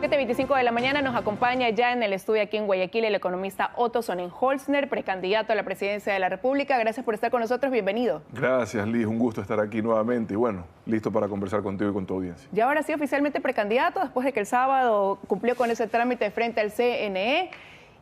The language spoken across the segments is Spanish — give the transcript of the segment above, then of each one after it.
7:25 de la mañana nos acompaña ya en el estudio aquí en Guayaquil el economista Otto Sonnenholzner, precandidato a la presidencia de la República. Gracias por estar con nosotros, bienvenido. Gracias, Liz, un gusto estar aquí nuevamente y bueno, listo para conversar contigo y con tu audiencia. Y ahora sí oficialmente precandidato después de que el sábado cumplió con ese trámite frente al CNE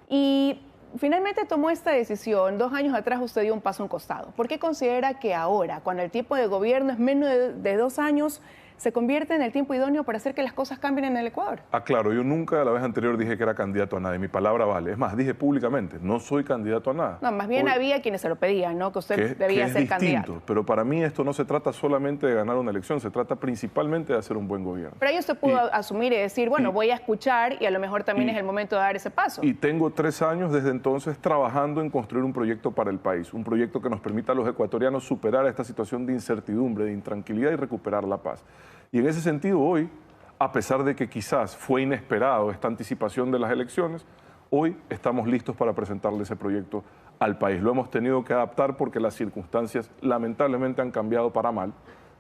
y finalmente tomó esta decisión. 2 años atrás usted dio un paso a un costado. ¿Por qué considera que ahora, cuando el tiempo de gobierno es menos de 2 años, se convierte en el tiempo idóneo para hacer que las cosas cambien en el Ecuador? Claro, yo nunca la vez anterior dije que era candidato a nada y mi palabra vale. Es más, dije públicamente, no soy candidato a nada. No, más bien había quienes se lo pedían, ¿no? Que usted debía ser candidato. Pero para mí esto no se trata solamente de ganar una elección, se trata principalmente de hacer un buen gobierno. Pero ahí usted pudo asumir y decir, bueno, voy a escuchar y a lo mejor también es el momento de dar ese paso. Y tengo 3 años desde entonces trabajando en construir un proyecto para el país, un proyecto que nos permita a los ecuatorianos superar esta situación de incertidumbre, de intranquilidad y recuperar la paz. Y en ese sentido hoy, a pesar de que quizás fue inesperado esta anticipación de las elecciones, hoy estamos listos para presentarle ese proyecto al país. Lo hemos tenido que adaptar porque las circunstancias lamentablemente han cambiado para mal,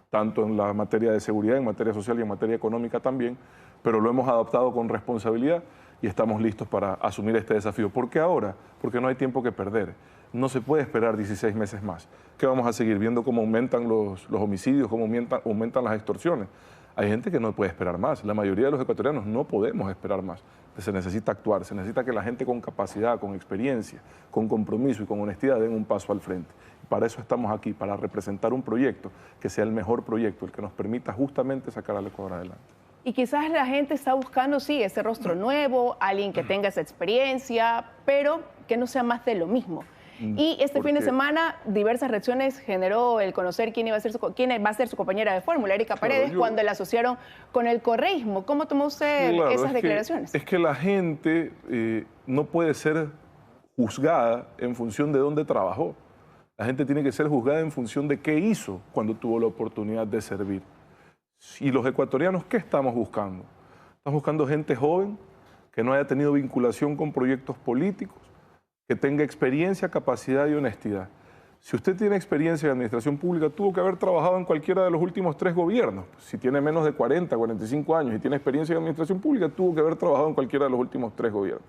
tanto en la materia de seguridad, en materia social y en materia económica también, pero lo hemos adoptado con responsabilidad y estamos listos para asumir este desafío. ¿Por qué ahora? Porque no hay tiempo que perder. No se puede esperar 16 meses más. ¿Qué vamos a seguir viendo cómo aumentan los homicidios, cómo aumentan las extorsiones? Hay gente que no puede esperar más. La mayoría de los ecuatorianos no podemos esperar más. Se necesita actuar, se necesita que la gente con capacidad, con experiencia, con compromiso y con honestidad den un paso al frente. Para eso estamos aquí, para representar un proyecto que sea el mejor proyecto, el que nos permita justamente sacar al Ecuador adelante. Y quizás la gente está buscando, sí, ese rostro nuevo, alguien que tenga esa experiencia, pero que no sea más de lo mismo. Y este fin de semana diversas reacciones generó el conocer quién va a ser su compañera de fórmula, Erika Paredes, cuando la asociaron con el correísmo. ¿Cómo tomó usted esas declaraciones? Es que la gente no puede ser juzgada en función de dónde trabajó. La gente tiene que ser juzgada en función de qué hizo cuando tuvo la oportunidad de servir. Y los ecuatorianos, ¿qué estamos buscando? Estamos buscando gente joven que no haya tenido vinculación con proyectos políticos, que tenga experiencia, capacidad y honestidad. Si usted tiene experiencia en administración pública, tuvo que haber trabajado en cualquiera de los últimos 3 gobiernos. Si tiene menos de 40, 45 años y tiene experiencia en administración pública, tuvo que haber trabajado en cualquiera de los últimos 3 gobiernos.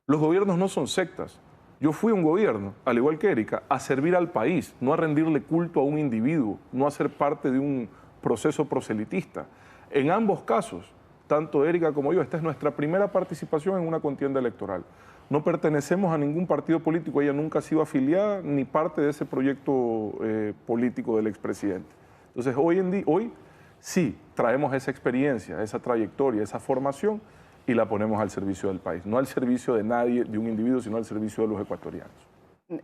Los gobiernos no son sectas. Yo fui a un gobierno, al igual que Erika, a servir al país, no a rendirle culto a un individuo, no a ser parte de un proceso proselitista. En ambos casos, tanto Erika como yo, esta es nuestra primera participación en una contienda electoral. No pertenecemos a ningún partido político, ella nunca ha sido afiliada ni parte de ese proyecto político del expresidente. Entonces, hoy sí traemos esa experiencia, esa trayectoria, esa formación y la ponemos al servicio del país, no al servicio de nadie, de un individuo, sino al servicio de los ecuatorianos.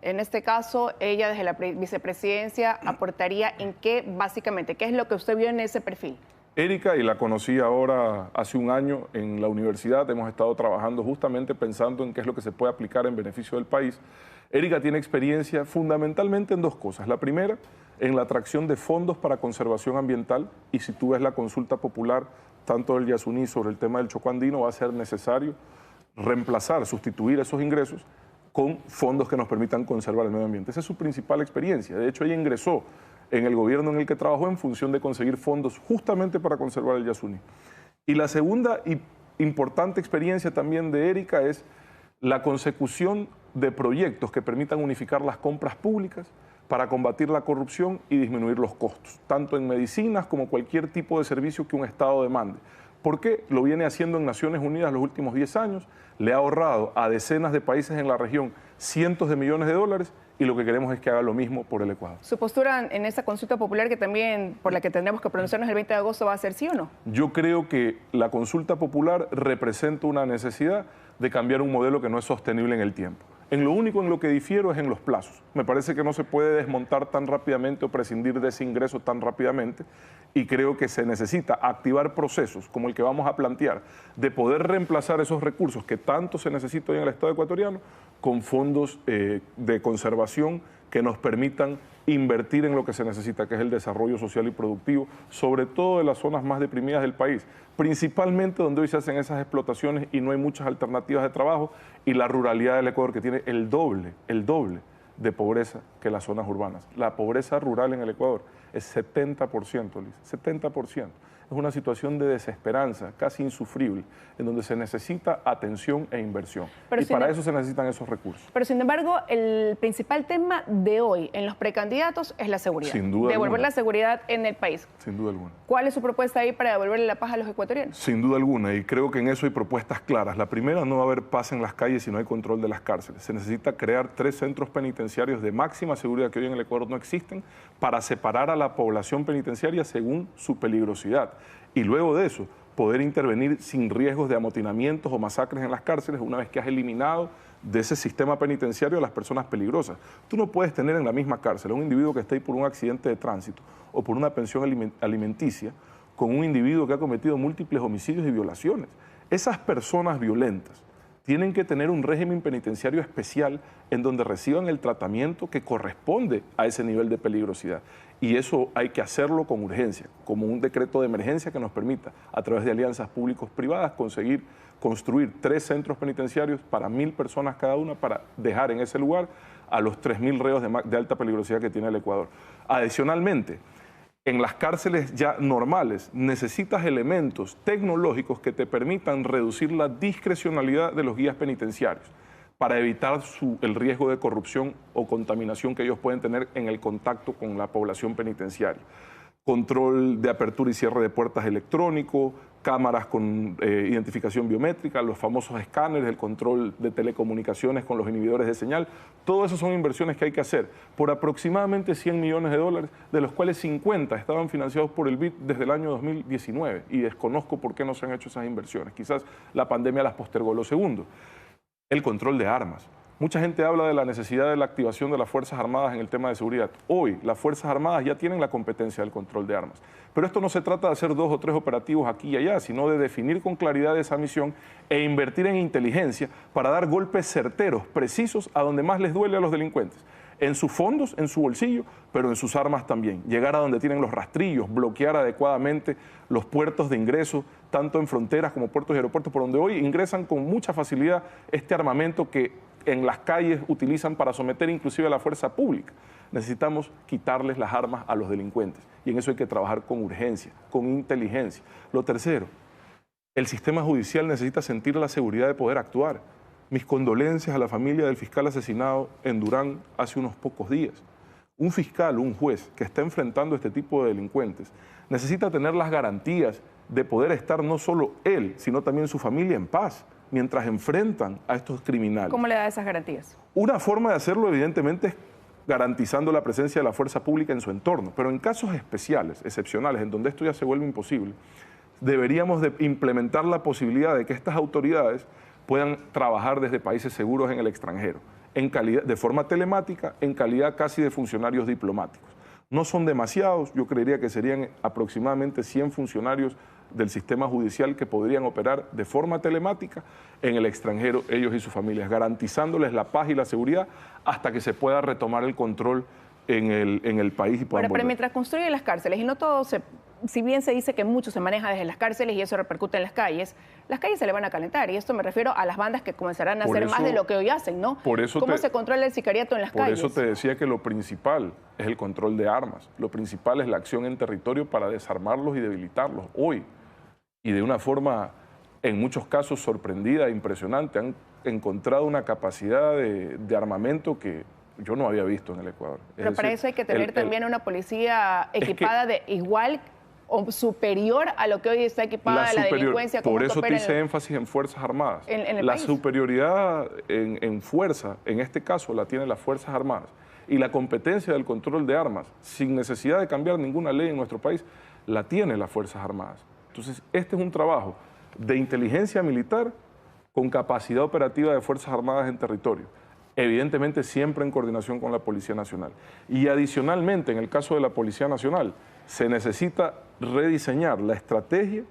En este caso, ella desde la vicepresidencia aportaría en qué, básicamente, qué es lo que usted vio en ese perfil. Erika, y la conocí ahora hace un año en la universidad, hemos estado trabajando justamente pensando en qué es lo que se puede aplicar en beneficio del país. Erika tiene experiencia fundamentalmente en 2 cosas. La primera, en la atracción de fondos para conservación ambiental, y si tú ves la consulta popular, tanto del Yasuní sobre el tema del Chocó Andino, va a ser necesario reemplazar, sustituir esos ingresos con fondos que nos permitan conservar el medio ambiente. Esa es su principal experiencia. De hecho, ella ingresó en el gobierno en el que trabajó en función de conseguir fondos justamente para conservar el Yasuní. Y la segunda y importante experiencia también de Erika es la consecución de proyectos que permitan unificar las compras públicas para combatir la corrupción y disminuir los costos, tanto en medicinas como cualquier tipo de servicio que un Estado demande. ¿Por qué? Lo viene haciendo en Naciones Unidas los últimos 10 años, le ha ahorrado a decenas de países en la región cientos de millones de dólares y lo que queremos es que haga lo mismo por el Ecuador. ¿Su postura en esa consulta popular que también por la que tendremos que pronunciarnos el 20 de agosto va a ser sí o no? Yo creo que la consulta popular representa una necesidad de cambiar un modelo que no es sostenible en el tiempo. En lo único en lo que difiero es en los plazos. Me parece que no se puede desmontar tan rápidamente o prescindir de ese ingreso tan rápidamente y creo que se necesita activar procesos como el que vamos a plantear de poder reemplazar esos recursos que tanto se necesitan en el Estado ecuatoriano con fondos de conservación que nos permitan invertir en lo que se necesita, que es el desarrollo social y productivo, sobre todo en las zonas más deprimidas del país, principalmente donde hoy se hacen esas explotaciones y no hay muchas alternativas de trabajo, y la ruralidad del Ecuador, que tiene el doble de pobreza que las zonas urbanas. La pobreza rural en el Ecuador es 70%, Liz, 70%. Es una situación de desesperanza, casi insufrible, en donde se necesita atención e inversión. Y para eso se necesitan esos recursos. Pero sin embargo, el principal tema de hoy en los precandidatos es la seguridad. Sin duda devolver alguna. la seguridad en el país. Sin duda alguna. ¿Cuál es su propuesta ahí para devolverle la paz a los ecuatorianos? Sin duda alguna, y creo que en eso hay propuestas claras. La primera, no va a haber paz en las calles si no hay control de las cárceles. Se necesita crear 3 centros penitenciarios de máxima seguridad que hoy en el Ecuador no existen para separar a la población penitenciaria según su peligrosidad. Y luego de eso, poder intervenir sin riesgos de amotinamientos o masacres en las cárceles una vez que has eliminado de ese sistema penitenciario a las personas peligrosas. Tú no puedes tener en la misma cárcel a un individuo que esté ahí por un accidente de tránsito o por una pensión alimenticia con un individuo que ha cometido múltiples homicidios y violaciones. Esas personas violentas tienen que tener un régimen penitenciario especial en donde reciban el tratamiento que corresponde a ese nivel de peligrosidad. Y eso hay que hacerlo con urgencia, como un decreto de emergencia que nos permita, a través de alianzas públicos-privadas, conseguir construir 3 centros penitenciarios para 1000 personas cada una para dejar en ese lugar a los 3000 reos de alta peligrosidad que tiene el Ecuador. Adicionalmente, en las cárceles ya normales necesitas elementos tecnológicos que te permitan reducir la discrecionalidad de los guías penitenciarios para evitar el riesgo de corrupción o contaminación que ellos pueden tener en el contacto con la población penitenciaria. Control de apertura y cierre de puertas electrónico, cámaras con identificación biométrica, los famosos escáneres, el control de telecomunicaciones con los inhibidores de señal. Todo eso son inversiones que hay que hacer por aproximadamente $100 millones, de los cuales 50 estaban financiados por el BID desde el año 2019 y desconozco por qué no se han hecho esas inversiones. Quizás la pandemia las postergó. Lo segundo, el control de armas. Mucha gente habla de la necesidad de la activación de las Fuerzas Armadas en el tema de seguridad. Hoy las Fuerzas Armadas ya tienen la competencia del control de armas. Pero esto no se trata de hacer 2 o 3 operativos aquí y allá, sino de definir con claridad esa misión e invertir en inteligencia para dar golpes certeros, precisos, a donde más les duele a los delincuentes. En sus fondos, en su bolsillo, pero en sus armas también. Llegar a donde tienen los rastrillos, bloquear adecuadamente los puertos de ingreso, tanto en fronteras como puertos y aeropuertos, por donde hoy ingresan con mucha facilidad este armamento que en las calles utilizan para someter inclusive a la fuerza pública. Necesitamos quitarles las armas a los delincuentes y en eso hay que trabajar con urgencia, con inteligencia. Lo tercero, el sistema judicial necesita sentir la seguridad de poder actuar. Mis condolencias a la familia del fiscal asesinado en Durán hace unos pocos días. Un fiscal, un juez que está enfrentando este tipo de delincuentes necesita tener las garantías de poder estar no solo él, sino también su familia en paz mientras enfrentan a estos criminales. ¿Cómo le da esas garantías? Una forma de hacerlo, evidentemente, es garantizando la presencia de la fuerza pública en su entorno, pero en casos especiales, excepcionales, en donde esto ya se vuelve imposible, deberíamos de implementar la posibilidad de que estas autoridades puedan trabajar desde países seguros en el extranjero, en calidad, de forma telemática, en calidad casi de funcionarios diplomáticos. No son demasiados, yo creería que serían aproximadamente 100 funcionarios del sistema judicial que podrían operar de forma telemática en el extranjero, ellos y sus familias, garantizándoles la paz y la seguridad hasta que se pueda retomar el control en el país y puedan volver. Pero mientras construyen las cárceles, y no todo si bien se dice que mucho se maneja desde las cárceles y eso repercute en las calles se le van a calentar. Y esto me refiero a las bandas que comenzarán a hacer más de lo que hoy hacen, ¿no? ¿Cómo se controla el sicariato en las calles? Por eso te decía que lo principal es el control de armas. Lo principal es la acción en territorio para desarmarlos y debilitarlos hoy. Y de una forma, en muchos casos, sorprendida e impresionante. Han encontrado una capacidad de armamento que yo no había visto en el Ecuador. Pero para eso hay que tener también una policía equipada de igual o superior a lo que hoy está equipada la delincuencia. Por eso te hice énfasis en Fuerzas Armadas. La superioridad en fuerza, en este caso, la tienen las Fuerzas Armadas. Y la competencia del control de armas, sin necesidad de cambiar ninguna ley en nuestro país, la tienen las Fuerzas Armadas. Entonces, este es un trabajo de inteligencia militar con capacidad operativa de Fuerzas Armadas en territorio. Evidentemente siempre en coordinación con la Policía Nacional. Y adicionalmente, en el caso de la Policía Nacional, se necesita rediseñar la estrategia,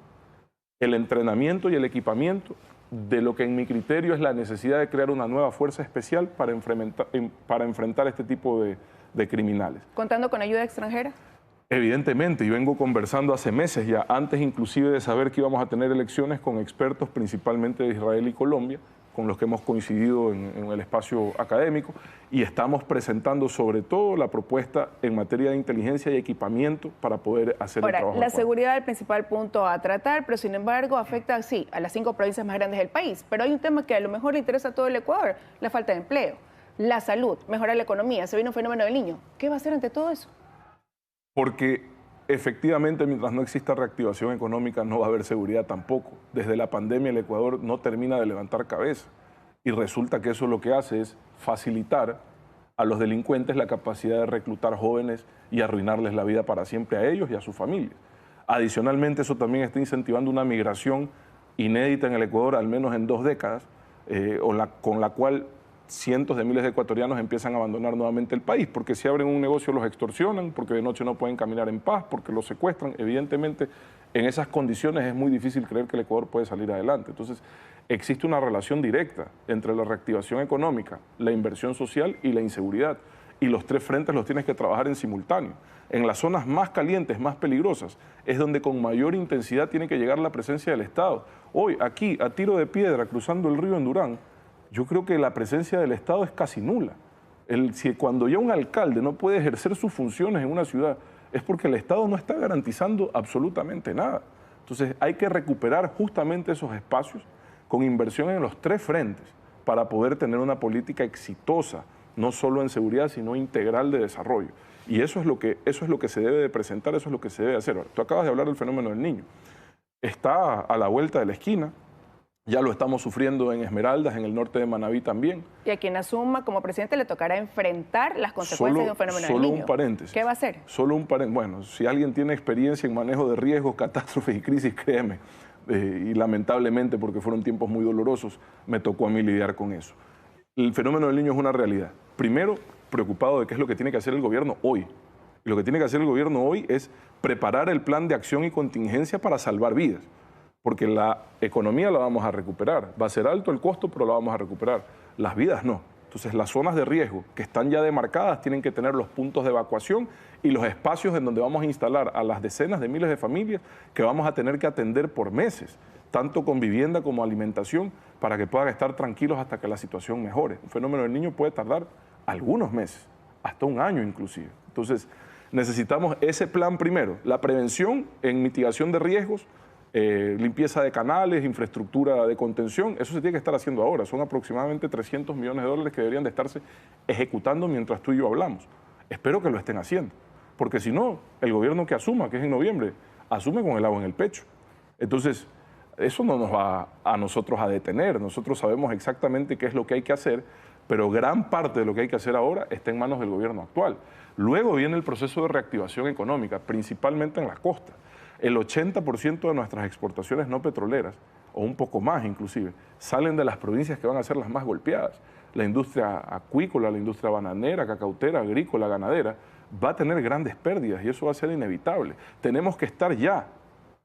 el entrenamiento y el equipamiento de lo que en mi criterio es la necesidad de crear una nueva fuerza especial para enfrentar este tipo de criminales. ¿Contando con ayuda extranjera? Evidentemente, y vengo conversando hace meses ya, antes inclusive de saber que íbamos a tener elecciones con expertos principalmente de Israel y Colombia, con los que hemos coincidido en el espacio académico, y estamos presentando sobre todo la propuesta en materia de inteligencia y equipamiento para poder hacer el trabajo. La seguridad es el principal punto a tratar, pero sin embargo afecta, sí, a las 5 provincias más grandes del país, pero hay un tema que a lo mejor le interesa a todo el Ecuador, la falta de empleo, la salud, mejorar la economía, se viene un fenómeno del Niño. ¿Qué va a hacer ante todo eso? Porque efectivamente, mientras no exista reactivación económica, no va a haber seguridad tampoco. Desde la pandemia el Ecuador no termina de levantar cabeza y resulta que eso lo que hace es facilitar a los delincuentes la capacidad de reclutar jóvenes y arruinarles la vida para siempre a ellos y a sus familias. Adicionalmente, eso también está incentivando una migración inédita en el Ecuador, al menos en 2 décadas, con la cual cientos de miles de ecuatorianos empiezan a abandonar nuevamente el país, porque si abren un negocio los extorsionan, porque de noche no pueden caminar en paz, porque los secuestran. Evidentemente, en esas condiciones es muy difícil creer que el Ecuador puede salir adelante. Entonces, existe una relación directa entre la reactivación económica, la inversión social y la inseguridad. Y los 3 frentes los tienes que trabajar en simultáneo. En las zonas más calientes, más peligrosas, es donde con mayor intensidad tiene que llegar la presencia del Estado. Hoy, aquí, a tiro de piedra, cruzando el río en Durán, yo creo que la presencia del Estado es casi nula. Cuando ya un alcalde no puede ejercer sus funciones en una ciudad, es porque el Estado no está garantizando absolutamente nada. Entonces hay que recuperar justamente esos espacios con inversión en los 3 frentes para poder tener una política exitosa, no solo en seguridad, sino integral de desarrollo. Y eso es lo que se debe de presentar, eso es lo que se debe hacer. Ahora, tú acabas de hablar del fenómeno del Niño. Está a la vuelta de la esquina. Ya lo estamos sufriendo en Esmeraldas, en el norte de Manabí también. Y a quien asuma como presidente le tocará enfrentar las consecuencias de un fenómeno del Niño. Solo un paréntesis. ¿Qué va a hacer? Solo un paréntesis. Bueno, si alguien tiene experiencia en manejo de riesgos, catástrofes y crisis, créeme, y lamentablemente, porque fueron tiempos muy dolorosos, me tocó a mí lidiar con eso. El fenómeno del Niño es una realidad. Primero, preocupado de qué es lo que tiene que hacer el gobierno hoy. Y lo que tiene que hacer el gobierno hoy es preparar el plan de acción y contingencia para salvar vidas. Porque la economía la vamos a recuperar. Va a ser alto el costo, pero la vamos a recuperar. Las vidas no. Entonces, las zonas de riesgo que están ya demarcadas tienen que tener los puntos de evacuación y los espacios en donde vamos a instalar a las decenas de miles de familias que vamos a tener que atender por meses, tanto con vivienda como alimentación, para que puedan estar tranquilos hasta que la situación mejore. Un fenómeno del Niño puede tardar algunos meses, hasta un año inclusive. Entonces, necesitamos ese plan primero, la prevención en mitigación de riesgos, limpieza de canales, infraestructura de contención, eso se tiene que estar haciendo ahora. Son aproximadamente 300 millones de dólares que deberían de estarse ejecutando mientras tú y yo hablamos. Espero que lo estén haciendo, porque si no, el gobierno que asuma, que es en noviembre, asume con el agua en el pecho. Entonces, eso no nos va a nosotros a detener. Nosotros sabemos exactamente qué es lo que hay que hacer, pero gran parte de lo que hay que hacer ahora está en manos del gobierno actual. Luego viene el proceso de reactivación económica, principalmente en la costa. El 80% de nuestras exportaciones no petroleras, o un poco más inclusive, salen de las provincias que van a ser las más golpeadas. La industria acuícola, la industria bananera, cacautera, agrícola, ganadera, va a tener grandes pérdidas y eso va a ser inevitable. Tenemos que estar ya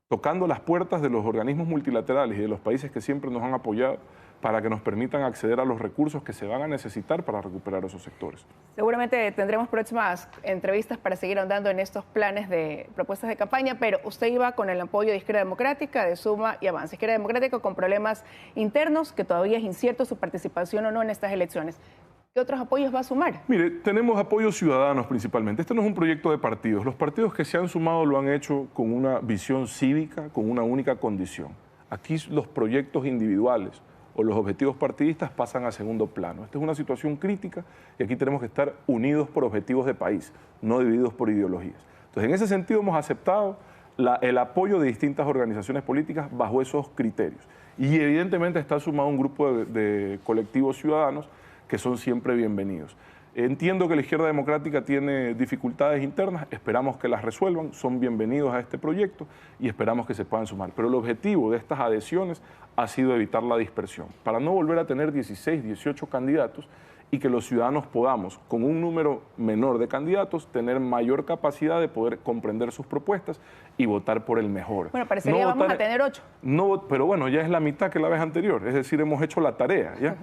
tocando las puertas de los organismos multilaterales y de los países que siempre nos han apoyado para que nos permitan acceder a los recursos que se van a necesitar para recuperar esos sectores. Seguramente tendremos próximas entrevistas para seguir ahondando en estos planes de propuestas de campaña, pero usted iba con el apoyo de Izquierda Democrática, de Suma y Avance. Izquierda Democrática con problemas internos, que todavía es incierto su participación o no en estas elecciones. ¿Qué otros apoyos va a sumar? Mire, tenemos apoyos ciudadanos principalmente. Este no es un proyecto de partidos. Los partidos que se han sumado lo han hecho con una visión cívica, con una única condición. Aquí los proyectos individuales o los objetivos partidistas pasan a segundo plano. Esta es una situación crítica y aquí tenemos que estar unidos por objetivos de país, no divididos por ideologías. Entonces, en ese sentido hemos aceptado el apoyo de distintas organizaciones políticas bajo esos criterios. Y evidentemente está sumado un grupo de colectivos ciudadanos que son siempre bienvenidos. Entiendo que la Izquierda Democrática tiene dificultades internas, esperamos que las resuelvan, son bienvenidos a este proyecto y esperamos que se puedan sumar. Pero el objetivo de estas adhesiones ha sido evitar la dispersión, para no volver a tener 16, 18 candidatos y que los ciudadanos podamos, con un número menor de candidatos, tener mayor capacidad de poder comprender sus propuestas y votar por el mejor. Bueno, parecería que vamos a tener 8. No, pero bueno, ya es la mitad que la vez anterior, es decir, hemos hecho la tarea, ¿ya?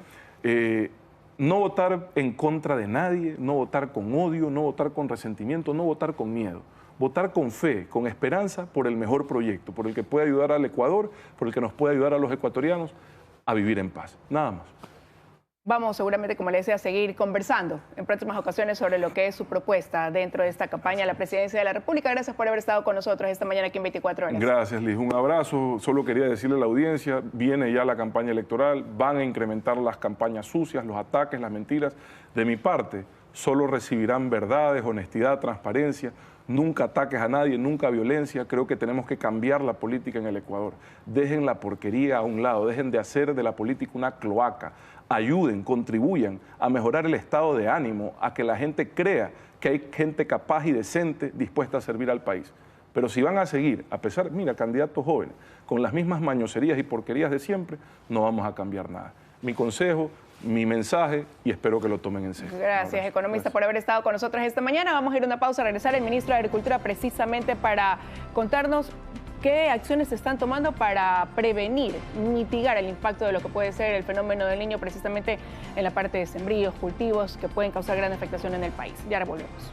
No votar en contra de nadie, no votar con odio, no votar con resentimiento, no votar con miedo. Votar con fe, con esperanza por el mejor proyecto, por el que puede ayudar al Ecuador, por el que nos puede ayudar a los ecuatorianos a vivir en paz. Nada más. Vamos seguramente, como le decía, a seguir conversando en próximas ocasiones sobre lo que es su propuesta dentro de esta campaña a la presidencia de la República. Gracias por haber estado con nosotros esta mañana aquí en 24 horas. Gracias, Liz. Un abrazo. Solo quería decirle a la audiencia, viene ya la campaña electoral, van a incrementar las campañas sucias, los ataques, las mentiras. De mi parte, solo recibirán verdades, honestidad, transparencia, nunca ataques a nadie, nunca violencia. Creo que tenemos que cambiar la política en el Ecuador. Dejen la porquería a un lado, dejen de hacer de la política una cloaca. Ayuden, contribuyan a mejorar el estado de ánimo, a que la gente crea que hay gente capaz y decente dispuesta a servir al país. Pero si van a seguir, a pesar, mira, candidatos jóvenes, con las mismas mañoserías y porquerías de siempre, no vamos a cambiar nada. Mi consejo, mi mensaje, y espero que lo tomen en serio. Gracias, economista, por haber estado con nosotros esta mañana. Vamos a ir a una pausa, a regresar el ministro de Agricultura precisamente para contarnos qué acciones se están tomando para prevenir, mitigar el impacto de lo que puede ser el fenómeno del Niño precisamente en la parte de sembríos, cultivos que pueden causar gran afectación en el país. Ya volvemos.